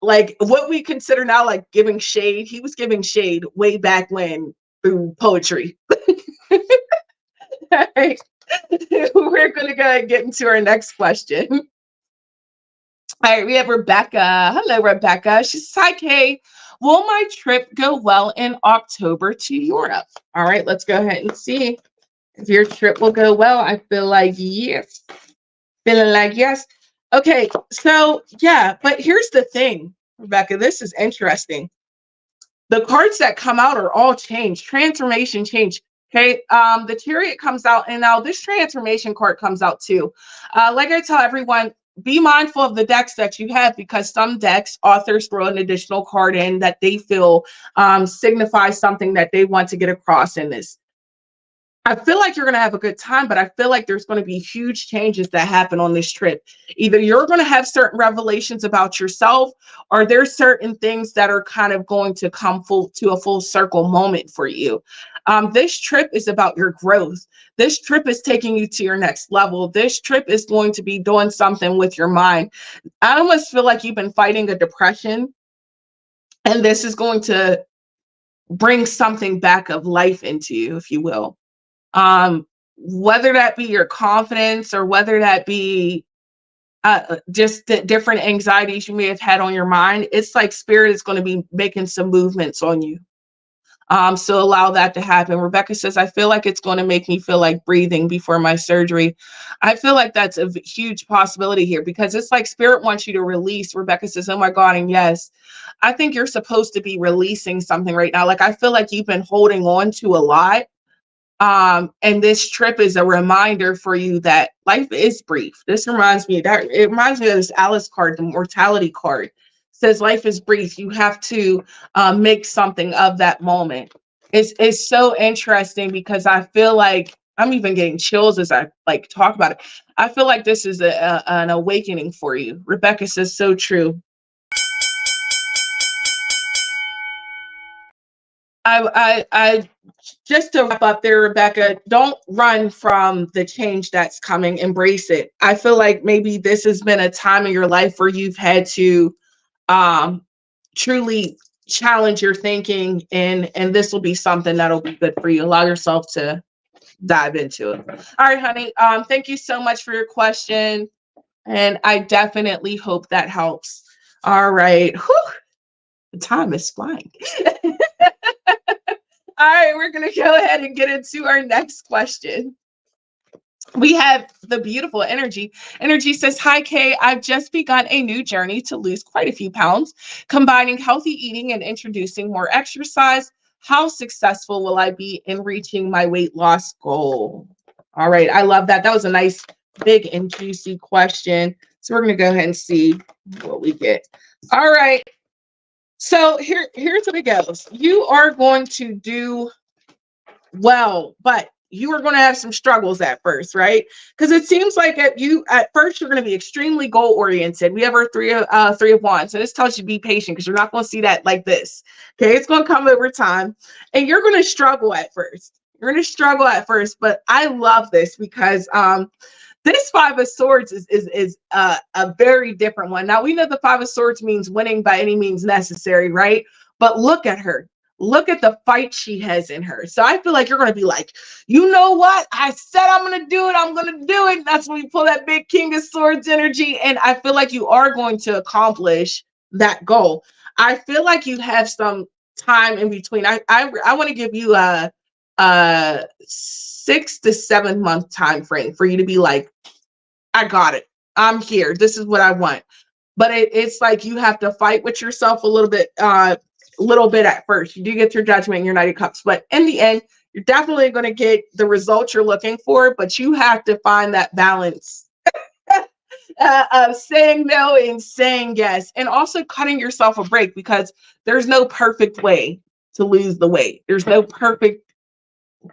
Like what we consider now like giving shade. He was giving shade way back when through poetry. All right. We're gonna go and get into our next question. All right, we have Rebecca. Hello, Rebecca. She says, hi, Kay. Will my trip go well in October to Europe? All right, let's go ahead and see if your trip will go well. I feel like yes. Feeling like yes. Okay, so yeah, but here's the thing, Rebecca. This is interesting. The cards that come out are all change, transformation, change. Okay, the Chariot comes out, and now this transformation card comes out too. Like I tell everyone, be mindful of the decks that you have, because some decks authors throw an additional card in that they feel signifies something that they want to get across in this. I feel like you're going to have a good time, but I feel like there's going to be huge changes that happen on this trip. Either you're going to have certain revelations about yourself, or there's certain things that are kind of going to come to a full circle moment for you. This trip is about your growth. This trip is taking you to your next level. This trip is going to be doing something with your mind. I almost feel like you've been fighting a depression, and this is going to bring something back of life into you, if you will. Whether that be your confidence, or whether that be just the different anxieties you may have had on your mind, it's like spirit is going to be making some movements on you. So allow that to happen. Rebecca says, I feel like it's going to make me feel like breathing before my surgery. I feel like that's a huge possibility here because it's like spirit wants you to release. Rebecca says, oh my God. And yes, I think you're supposed to be releasing something right now. Like, I feel like you've been holding on to a lot. And this trip is a reminder for you that life is brief. This reminds me that it reminds me of this Alice card, the mortality card. It says life is brief. You have to make something of that moment. It's so interesting because I feel like I'm even getting chills as I like talk about it. I feel like this is an awakening for you. Rebecca says, so true. I just to wrap up there, Rebecca, don't run from the change that's coming. Embrace it. I feel like maybe this has been a time in your life where you've had to um, truly challenge your thinking, and this will be something that'll be good for you. Allow yourself to dive into it. All right, honey. Thank you so much for your question, and I definitely hope that helps. All right. Whew, the time is flying. All right, we're going to go ahead and get into our next question. We have the beautiful Energy. Energy says, hi, Kay. I've just begun a new journey to lose quite a few pounds, combining healthy eating and introducing more exercise. How successful will I be in reaching my weight loss goal? All right, I love that. That was a nice, big, and juicy question. So we're going to go ahead and see what we get. All right. So here's what it goes. You are going to do well, but you are going to have some struggles at first, right? Because it seems like at first you're going to be extremely goal oriented. We have our three of wands, and this tells you to be patient because you're not going to see that like this. Okay, it's going to come over time, and you're going to struggle at first. You're going to struggle at first, but I love this because this Five of Swords is a very different one. Now, we know the Five of Swords means winning by any means necessary, right? But look at her. Look at the fight she has in her. So I feel like you're going to be like, you know what? I said I'm going to do it. I'm going to do it. That's when we pull that big King of Swords energy. And I feel like you are going to accomplish that goal. I feel like you have some time in between. I want to give you a 6 to 7 month time frame for you to be like, I got it. I'm here. This is what I want. But it's like you have to fight with yourself a little bit at first. You do get your Judgment and your Knight of Cups, but in the end, you're definitely going to get the results you're looking for. But you have to find that balance of saying no and saying yes, and also cutting yourself a break because there's no perfect way to lose the weight. There's no perfect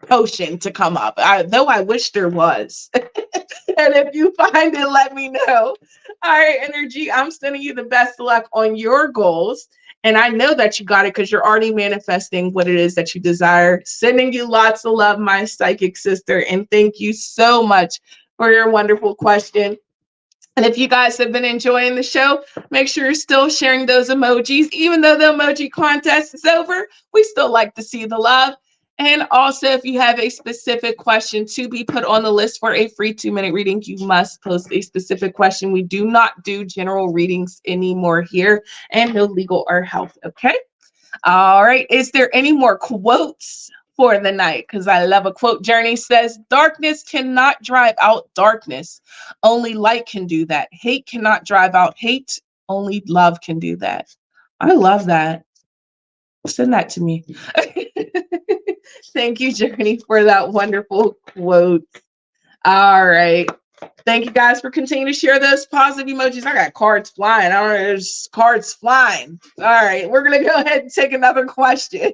potion to come up, though I wish there was. And if you find it, let me know. All right, Energy, I'm sending you the best of luck on your goals. And I know that you got it because you're already manifesting what it is that you desire. Sending you lots of love, my psychic sister. And thank you so much for your wonderful question. And if you guys have been enjoying the show, make sure you're still sharing those emojis. Even though the emoji contest is over, we still like to see the love. And also, if you have a specific question to be put on the list for a free 2-minute reading, you must post a specific question. We do not do general readings anymore here, and no legal or health, okay? All right, is there any more quotes for the night? Because I love a quote. Journey says, darkness cannot drive out darkness. Only light can do that. Hate cannot drive out hate. Only love can do that. I love that. Send that to me. Thank you, Journey, for that wonderful quote. All right. Thank you guys for continuing to share those positive emojis. I got cards flying. I don't know, there's cards flying. All right, we're going to go ahead and take another question.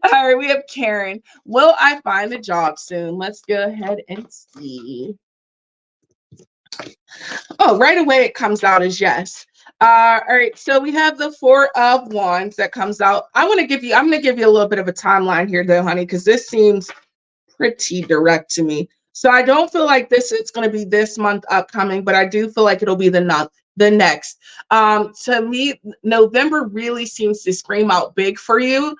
All right, we have Karen. Will I find a job soon? Let's go ahead and see. Oh, right away it comes out as yes. All right, so we have the Four of Wands that comes out. I'm going to give you a little bit of a timeline here though, honey, because this seems pretty direct to me. So I don't feel like it's going to be this month upcoming, but I do feel like it'll be the next. To me, November really seems to scream out big for you.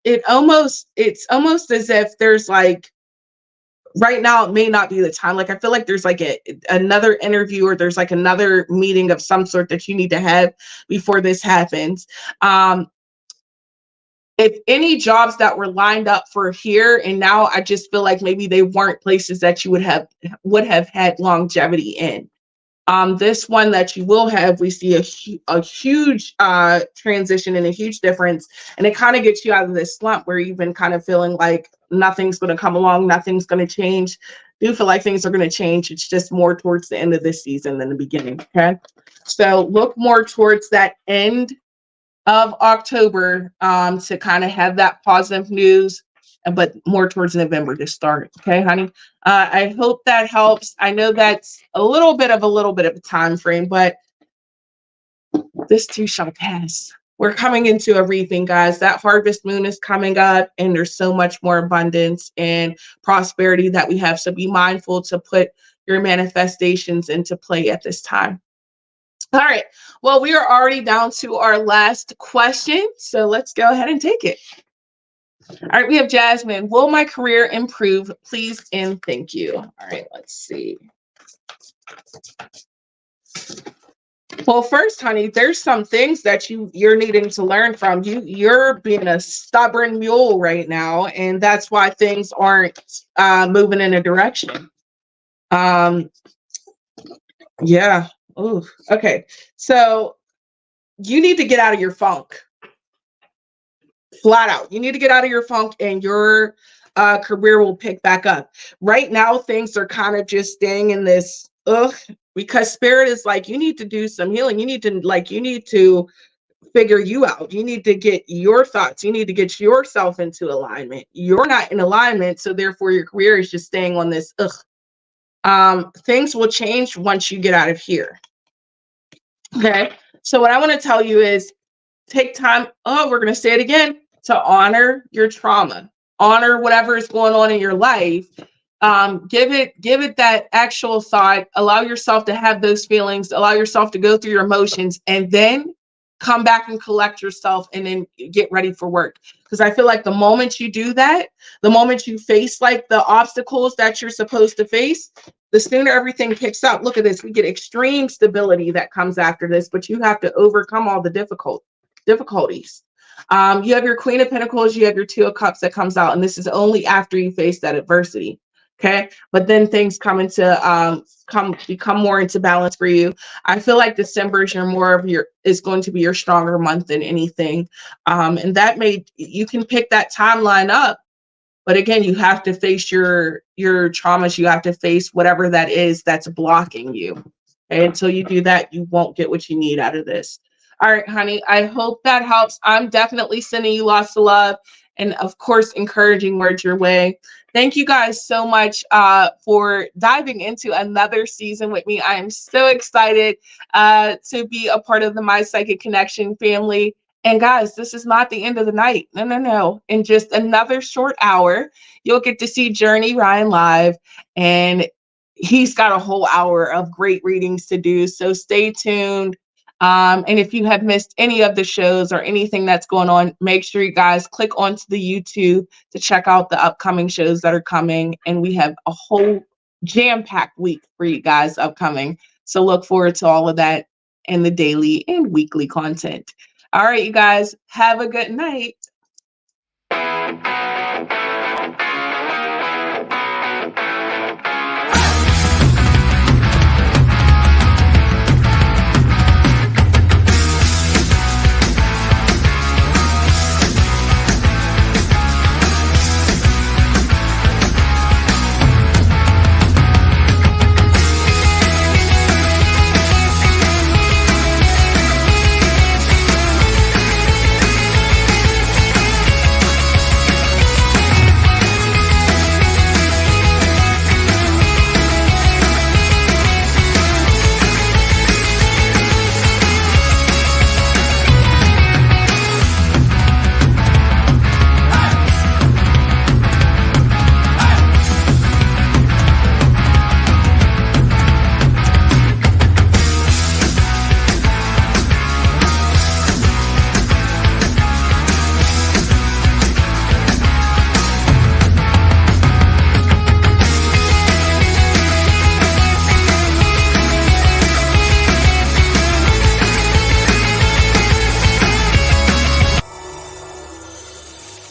It's almost as if there's like, right now, it may not be the time. Like, I feel like there's like another interview or there's like another meeting of some sort that you need to have before this happens. if any jobs that were lined up for here and now, I just feel like maybe they weren't places that you would have had longevity in. This one that you will have, we see a huge transition and a huge difference, and it kind of gets you out of this slump where you've been kind of feeling like nothing's going to come along, nothing's going to change. Do feel like things are going to change. It's just more towards the end of this season than the beginning. Okay, so look more towards that end of October to kind of have that positive news, but more towards November to start. Okay, honey. I hope that helps. I know that's a little bit of a time frame, but this too shall pass. We're coming into a reaping, guys. That harvest moon is coming up, and there's so much more abundance and prosperity that we have. So be mindful to put your manifestations into play at this time. All right. Well, we are already down to our last question. So let's go ahead and take it. All right. We have Jasmine. Will my career improve? Please and thank you. All right. Let's see. Well, first, honey, there's some things that you're needing to learn from. You're being a stubborn mule right now, and that's why things aren't moving in a direction. Yeah. Oh, okay. So you need to get out of your funk. Flat out. You need to get out of your funk, and your career will pick back up. Right now, things are kind of just staying in this because spirit is like, you need to do some healing. You need to figure you out. You need to get your thoughts. You need to get yourself into alignment. You're not in alignment, so therefore your career is just staying on this things will change once you get out of here. Okay. So what I want to tell you is take time. Oh, we're going to say it again, to honor your trauma, honor whatever is going on in your life. Give it that actual thought, allow yourself to have those feelings, allow yourself to go through your emotions, and then come back and collect yourself and then get ready for work. Because I feel like the moment you do that, the moment you face like the obstacles that you're supposed to face, the sooner everything kicks up. Look at this. We get extreme stability that comes after this, but you have to overcome all the difficulties. You have your Queen of Pentacles, you have your Two of Cups that comes out, and this is only after you face that adversity. Okay, but then things come into become more into balance for you. I feel like December is going to be your stronger month than anything, and you can pick that timeline up. But again, you have to face your traumas. You have to face whatever that is that's blocking you. Okay? Until you do that, you won't get what you need out of this. All right, honey, I hope that helps. I'm definitely sending you lots of love and, of course, encouraging words your way. Thank you guys so much for diving into another season with me. I am so excited to be a part of the My Psychic Connection family. And guys, this is not the end of the night. No. In just another short hour, you'll get to see Journey Ryan live, and he's got a whole hour of great readings to do. So stay tuned. And if you have missed any of the shows or anything that's going on, make sure you guys click onto the YouTube to check out the upcoming shows that are coming. And we have a whole jam-packed week for you guys upcoming. So look forward to all of that in the daily and weekly content. All right, you guys, have a good night.